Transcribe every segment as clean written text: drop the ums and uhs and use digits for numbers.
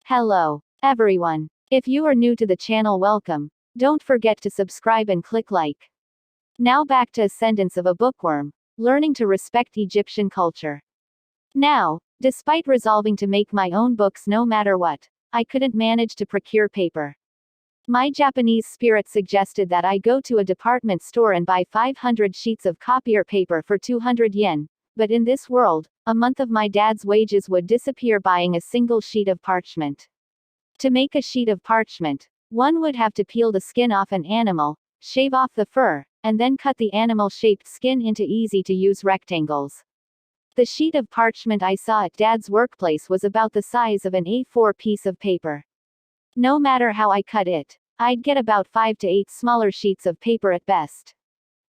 Hello, everyone. If you are new to the channel, welcome. Don't forget to subscribe and click like. Now back to Ascendance of a Bookworm, learning to respect Egyptian culture. Now, despite resolving to make my own books no matter what, I couldn't manage to procure paper. My Japanese spirit suggested that I go to a department store and buy 500 sheets of copier paper for 200 yen, but in this world, a month of my dad's wages would disappear buying a single sheet of parchment. To make a sheet of parchment, one would have to peel the skin off an animal, shave off the fur, and then cut the animal-shaped skin into easy-to-use rectangles. The sheet of parchment I saw at Dad's workplace was about the size of an A4 piece of paper. No matter how I cut it, I'd get about 5 to 8 smaller sheets of paper at best.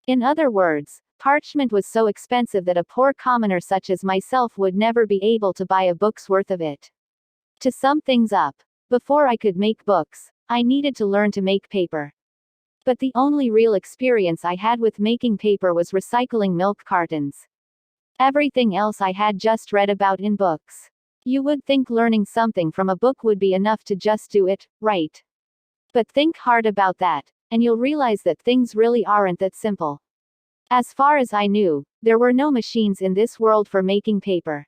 In other words, parchment was so expensive that a poor commoner such as myself would never be able to buy a book's worth of it. To sum things up, before I could make books, I needed to learn to make paper. But the only real experience I had with making paper was recycling milk cartons. Everything else I had just read about in books. You would think learning something from a book would be enough to just do it, right? But think hard about that, and you'll realize that things really aren't that simple. As far as I knew, there were no machines in this world for making paper.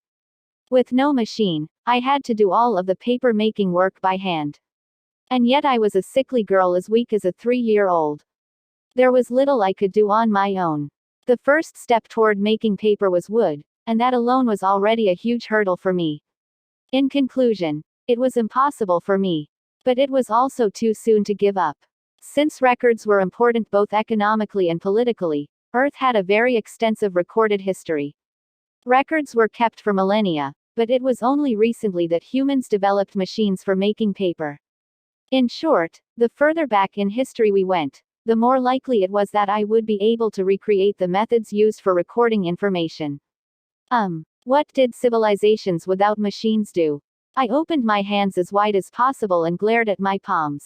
With no machine, I had to do all of the paper making work by hand. And yet I was a sickly girl as weak as a 3-year-old. There was little I could do on my own. The first step toward making paper was wood, and that alone was already a huge hurdle for me. In conclusion, it was impossible for me. But it was also too soon to give up. Since records were important both economically and politically, Earth had a very extensive recorded history. Records were kept for millennia, but it was only recently that humans developed machines for making paper. In short, the further back in history we went, the more likely it was that I would be able to recreate the methods used for recording information. What did civilizations without machines do? I opened my hands as wide as possible and glared at my palms.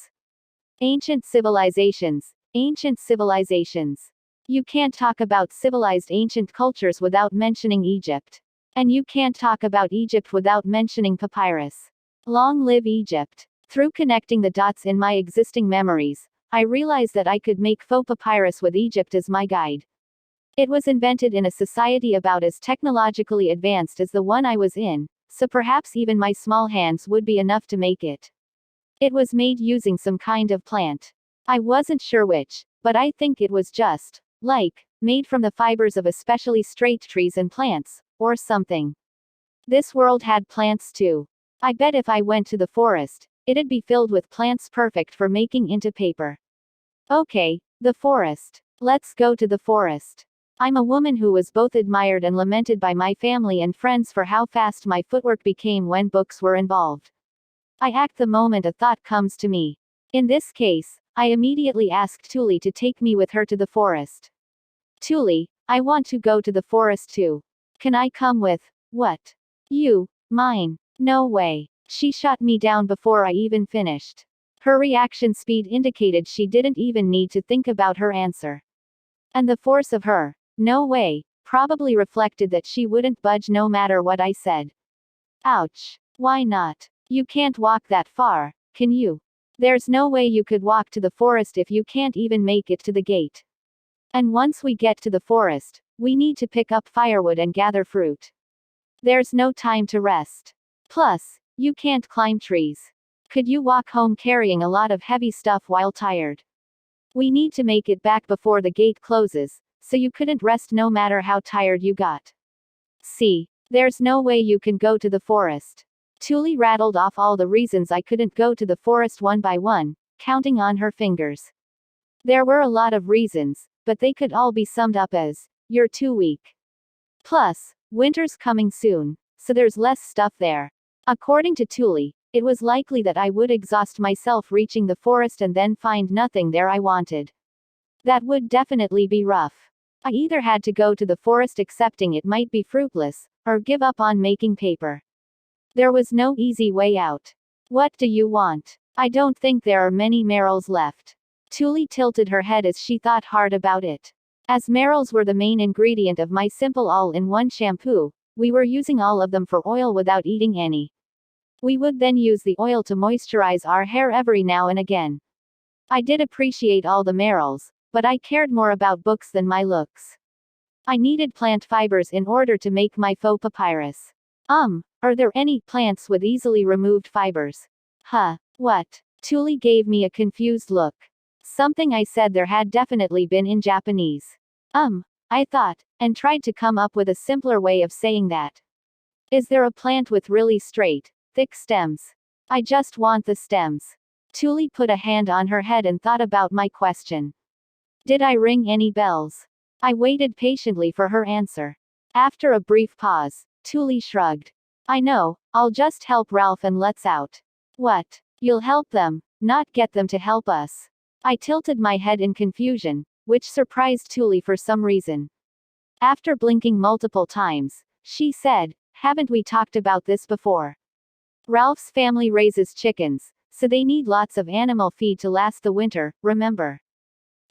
Ancient civilizations. Ancient civilizations. You can't talk about civilized ancient cultures without mentioning Egypt. And you can't talk about Egypt without mentioning papyrus. Long live Egypt. Through connecting the dots in my existing memories, I realized that I could make faux papyrus with Egypt as my guide. It was invented in a society about as technologically advanced as the one I was in, so perhaps even my small hands would be enough to make it. It was made using some kind of plant. I wasn't sure which, but I think it was just, made from the fibers of especially straight trees and plants, or something. This world had plants too. I bet if I went to the forest, it'd be filled with plants perfect for making into paper. Okay, the forest. Let's go to the forest. I'm a woman who was both admired and lamented by my family and friends for how fast my footwork became when books were involved. I act the moment a thought comes to me. In this case, I immediately asked Tuli to take me with her to the forest. Tuli, I want to go to the forest too. Can I come with? What? You, Myne? No way. She shot me down before I even finished. Her reaction speed indicated she didn't even need to think about her answer. And the force of her, no way, probably reflected that she wouldn't budge no matter what I said. Ouch. Why not? You can't walk that far, can you? There's no way you could walk to the forest if you can't even make it to the gate. And once we get to the forest, we need to pick up firewood and gather fruit. There's no time to rest. Plus, you can't climb trees. Could you walk home carrying a lot of heavy stuff while tired? We need to make it back before the gate closes, so you couldn't rest no matter how tired you got. See, there's no way you can go to the forest. Tuli rattled off all the reasons I couldn't go to the forest one by one, counting on her fingers. There were a lot of reasons, but they could all be summed up as, you're too weak. Plus, winter's coming soon, so there's less stuff there. According to Tuli, it was likely that I would exhaust myself reaching the forest and then find nothing there I wanted. That would definitely be rough. I either had to go to the forest accepting it might be fruitless, or give up on making paper. There was no easy way out. What do you want? I don't think there are many marrows left. Tuli tilted her head as she thought hard about it. As marrows were the main ingredient of my simple all-in-one shampoo, we were using all of them for oil without eating any. We would then use the oil to moisturize our hair every now and again. I did appreciate all the morals, but I cared more about books than my looks. I needed plant fibers in order to make my faux papyrus. Are there any plants with easily removed fibers? Huh. What? Tuli gave me a confused look. Something I said there had definitely been in Japanese. I thought, and tried to come up with a simpler way of saying that. Is there a plant with really straight, thick stems? I just want the stems. Tuli put a hand on her head and thought about my question. Did I ring any bells? I waited patiently for her answer. After a brief pause, Tuli shrugged. I know, I'll just help Ralph and Let's out. What? You'll help them, not get them to help us. I tilted my head in confusion, which surprised Tuli for some reason. After blinking multiple times, she said, haven't we talked about this before? Ralph's family raises chickens, so they need lots of animal feed to last the winter, remember?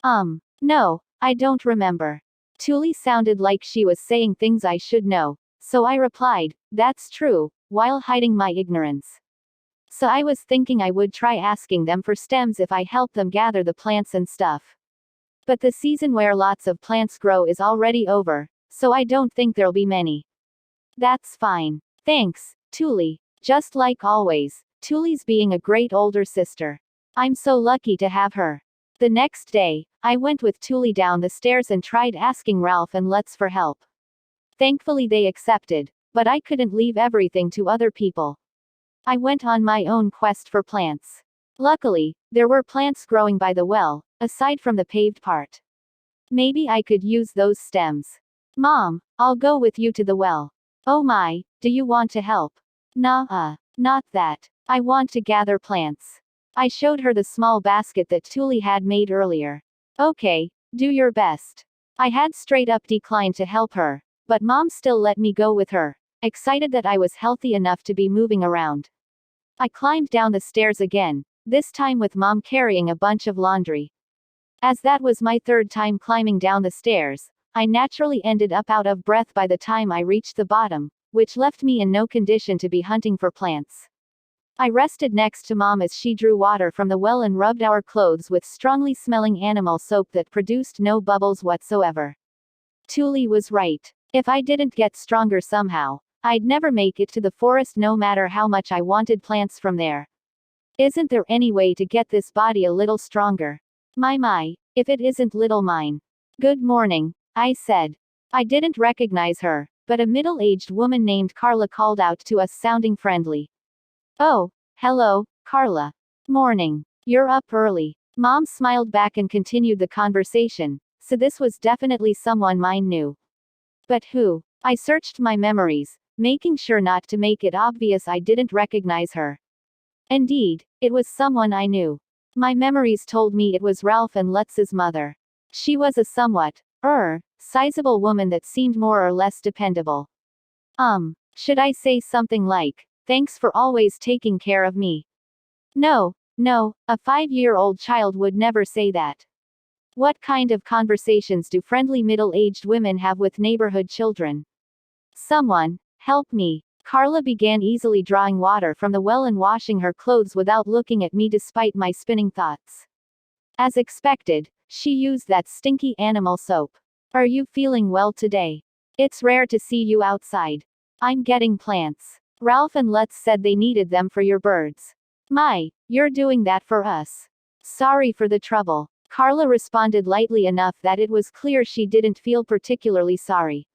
No, I don't remember. Tuli sounded like she was saying things I should know, so I replied, that's true, while hiding my ignorance. So I was thinking I would try asking them for stems if I help them gather the plants and stuff. But the season where lots of plants grow is already over, so I don't think there'll be many. That's fine. Thanks, Tuli. Just like always, Tuli's being a great older sister. I'm so lucky to have her. The next day, I went with Tuli down the stairs and tried asking Ralph and Let's for help. Thankfully they accepted, but I couldn't leave everything to other people. I went on my own quest for plants. Luckily, there were plants growing by the well, aside from the paved part. Maybe I could use those stems. Mom, I'll go with you to the well. Oh my, do you want to help? Nah, not that. I want to gather plants. I showed her the small basket that Tuli had made earlier. Okay, do your best. I had straight up declined to help her, but Mom still let me go with her, excited that I was healthy enough to be moving around. I climbed down the stairs again, this time with Mom carrying a bunch of laundry. As that was my third time climbing down the stairs, I naturally ended up out of breath by the time I reached the bottom, which left me in no condition to be hunting for plants. I rested next to Mom as she drew water from the well and rubbed our clothes with strongly smelling animal soap that produced no bubbles whatsoever. Tuli was right. If I didn't get stronger somehow, I'd never make it to the forest no matter how much I wanted plants from there. Isn't there any way to get this body a little stronger? My, if it isn't little Myne. Good morning, I said. I didn't recognize her, but a middle-aged woman named Carla called out to us sounding friendly. Oh, hello, Carla. Morning. You're up early. Mom smiled back and continued the conversation, so this was definitely someone Myne knew. But who? I searched my memories, making sure not to make it obvious I didn't recognize her. Indeed, it was someone I knew. My memories told me it was Ralph and Lutz's mother. She was a somewhat, sizable woman that seemed more or less dependable. Should I say something like, thanks for always taking care of me? No, a 5-year-old child would never say that. What kind of conversations do friendly middle-aged women have with neighborhood children? Someone, help me. Carla began easily drawing water from the well and washing her clothes without looking at me despite my spinning thoughts. As expected, she used that stinky animal soap. Are you feeling well today? It's rare to see you outside. I'm getting plants. Ralph and Lutz said they needed them for your birds. You're doing that for us. Sorry for the trouble. Carla responded lightly enough that it was clear she didn't feel particularly sorry.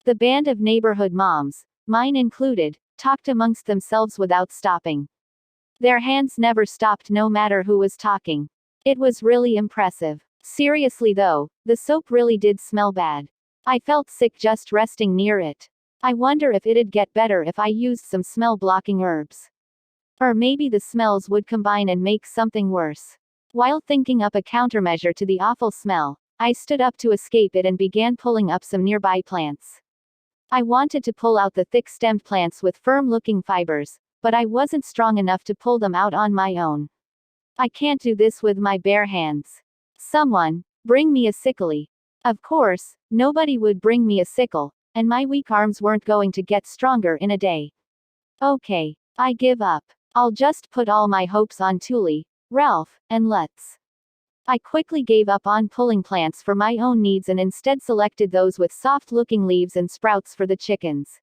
The band of neighborhood moms, Myne included, talked amongst themselves without stopping. Their hands never stopped no matter who was talking. It was really impressive. Seriously though, the soap really did smell bad. I felt sick just resting near it. I wonder if it'd get better if I used some smell-blocking herbs. Or maybe the smells would combine and make something worse. While thinking up a countermeasure to the awful smell, I stood up to escape it and began pulling up some nearby plants. I wanted to pull out the thick-stemmed plants with firm-looking fibers, but I wasn't strong enough to pull them out on my own. I can't do this with my bare hands. Someone, bring me a sickle. Of course, nobody would bring me a sickle, and my weak arms weren't going to get stronger in a day. Okay, I give up. I'll just put all my hopes on Tuli, Ralph, and Lutz. I quickly gave up on pulling plants for my own needs and instead selected those with soft-looking leaves and sprouts for the chickens.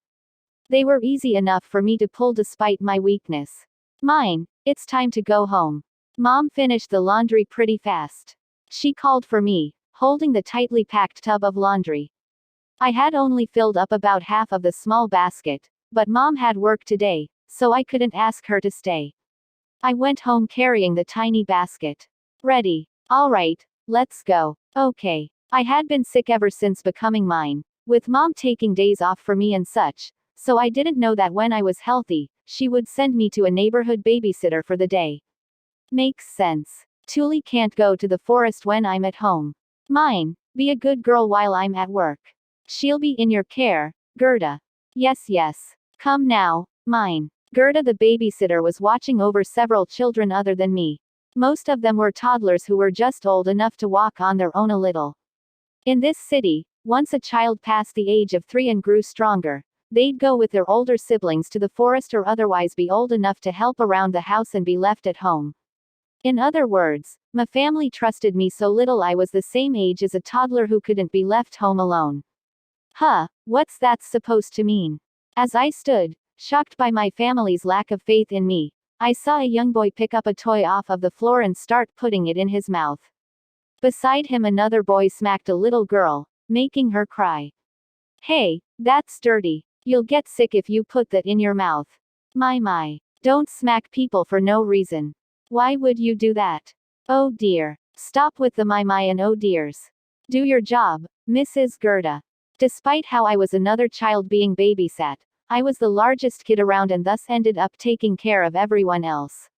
They were easy enough for me to pull despite my weakness. Myne, it's time to go home. Mom finished the laundry pretty fast. She called for me, holding the tightly packed tub of laundry. I had only filled up about half of the small basket, but Mom had work today, so I couldn't ask her to stay. I went home carrying the tiny basket. Ready. All right, let's go. Okay. I had been sick ever since becoming Myne, with Mom taking days off for me and such, so I didn't know that when I was healthy, she would send me to a neighborhood babysitter for the day. Makes sense. Tuli can't go to the forest when I'm at home. Myne, be a good girl while I'm at work. She'll be in your care, Gerda. Yes. Come now, Myne. Gerda the babysitter was watching over several children other than me. Most of them were toddlers who were just old enough to walk on their own a little. In this city, once a child passed the age of 3 and grew stronger, they'd go with their older siblings to the forest or otherwise be old enough to help around the house and be left at home. In other words, my family trusted me so little I was the same age as a toddler who couldn't be left home alone. What's that supposed to mean? As I stood, shocked by my family's lack of faith in me, I saw a young boy pick up a toy off of the floor and start putting it in his mouth. Beside him another boy smacked a little girl, making her cry. Hey, that's dirty. You'll get sick if you put that in your mouth. My. Don't smack people for no reason. Why would you do that? Oh dear. Stop with the my and oh dears. Do your job, Mrs. Gerda. Despite how I was another child being babysat, I was the largest kid around and thus ended up taking care of everyone else.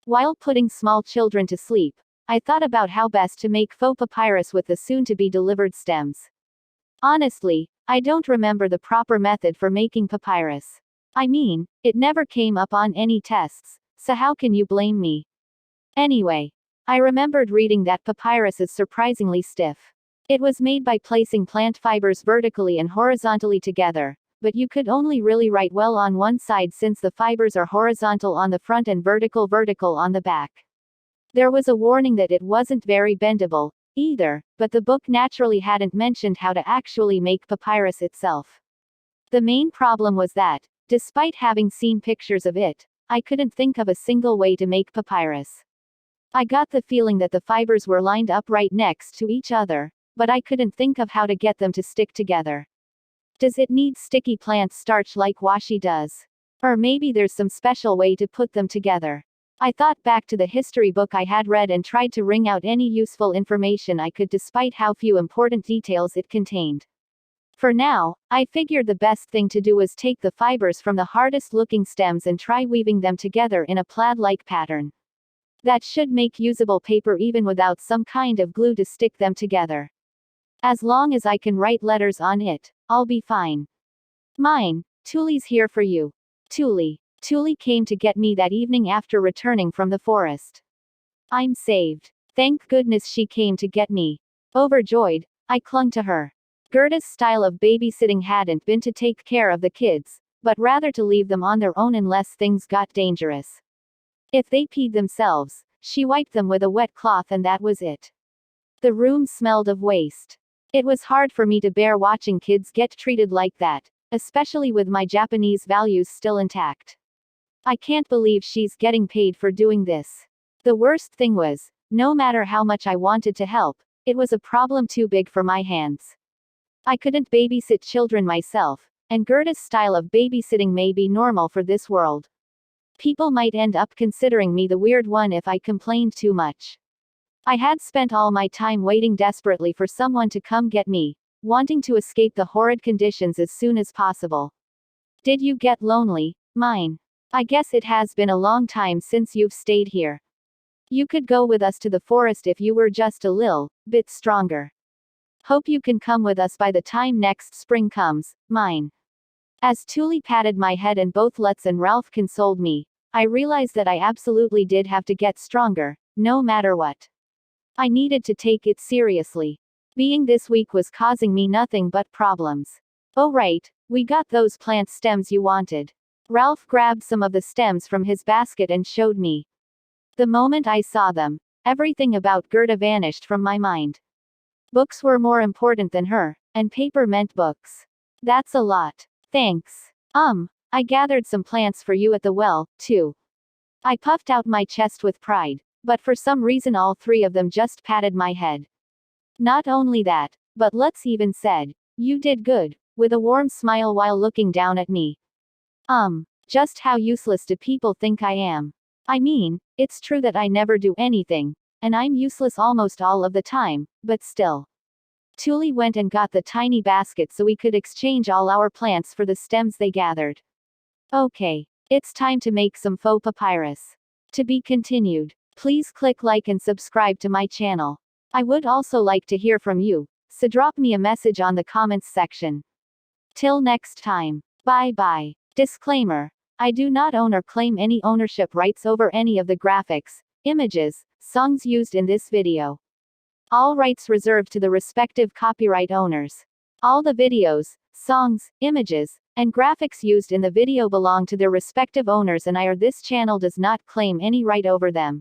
While putting small children to sleep, I thought about how best to make faux papyrus with the soon-to-be delivered stems. Honestly, I don't remember the proper method for making papyrus. I mean, it never came up on any tests, so how can you blame me? Anyway, I remembered reading that papyrus is surprisingly stiff. It was made by placing plant fibers vertically and horizontally together, but you could only really write well on one side since the fibers are horizontal on the front and vertical on the back. There was a warning that it wasn't very bendable, either, but the book naturally hadn't mentioned how to actually make papyrus itself. The main problem was that, despite having seen pictures of it, I couldn't think of a single way to make papyrus. I got the feeling that the fibers were lined up right next to each other, but I couldn't think of how to get them to stick together. Does it need sticky plant starch like washi does? Or maybe there's some special way to put them together. I thought back to the history book I had read and tried to wring out any useful information I could despite how few important details it contained. For now, I figured the best thing to do was take the fibers from the hardest looking stems and try weaving them together in a plaid-like pattern. That should make usable paper even without some kind of glue to stick them together. As long as I can write letters on it, I'll be fine. Myne, Tuli's here for you. Tuli came to get me that evening after returning from the forest. I'm saved. Thank goodness she came to get me. Overjoyed, I clung to her. Gerda's style of babysitting hadn't been to take care of the kids, but rather to leave them on their own unless things got dangerous. If they peed themselves, she wiped them with a wet cloth and that was it. The room smelled of waste. It was hard for me to bear watching kids get treated like that, especially with my Japanese values still intact. I can't believe she's getting paid for doing this. The worst thing was, no matter how much I wanted to help, it was a problem too big for my hands. I couldn't babysit children myself, and Gerda's style of babysitting may be normal for this world. People might end up considering me the weird one if I complained too much. I had spent all my time waiting desperately for someone to come get me, wanting to escape the horrid conditions as soon as possible. Did you get lonely, Myne? I guess it has been a long time since you've stayed here. You could go with us to the forest if you were just a little bit stronger. Hope you can come with us by the time next spring comes, Myne. As Tuli patted my head and both Lutz and Ralph consoled me, I realized that I absolutely did have to get stronger, no matter what. I needed to take it seriously. Being this weak was causing me nothing but problems. Oh right, we got those plant stems you wanted. Ralph grabbed some of the stems from his basket and showed me. The moment I saw them, everything about Gerda vanished from my mind. Books were more important than her, and paper meant books. That's a lot. Thanks. I gathered some plants for you at the well, too. I puffed out my chest with pride, but for some reason all three of them just patted my head. Not only that, but Lutz even said, "You did good," with a warm smile while looking down at me. Just how useless do people think I am? I mean, it's true that I never do anything, and I'm useless almost all of the time, but still. Thule went and got the tiny basket so we could exchange all our plants for the stems they gathered. Okay, it's time to make some faux papyrus. To be continued. Please click like and subscribe to my channel. I would also like to hear from you, so drop me a message on the comments section. Till next time. Bye bye. Disclaimer. I do not own or claim any ownership rights over any of the graphics, images, songs used in this video. All rights reserved to the respective copyright owners. All the videos, songs, images, and graphics used in the video belong to their respective owners and this channel does not claim any right over them.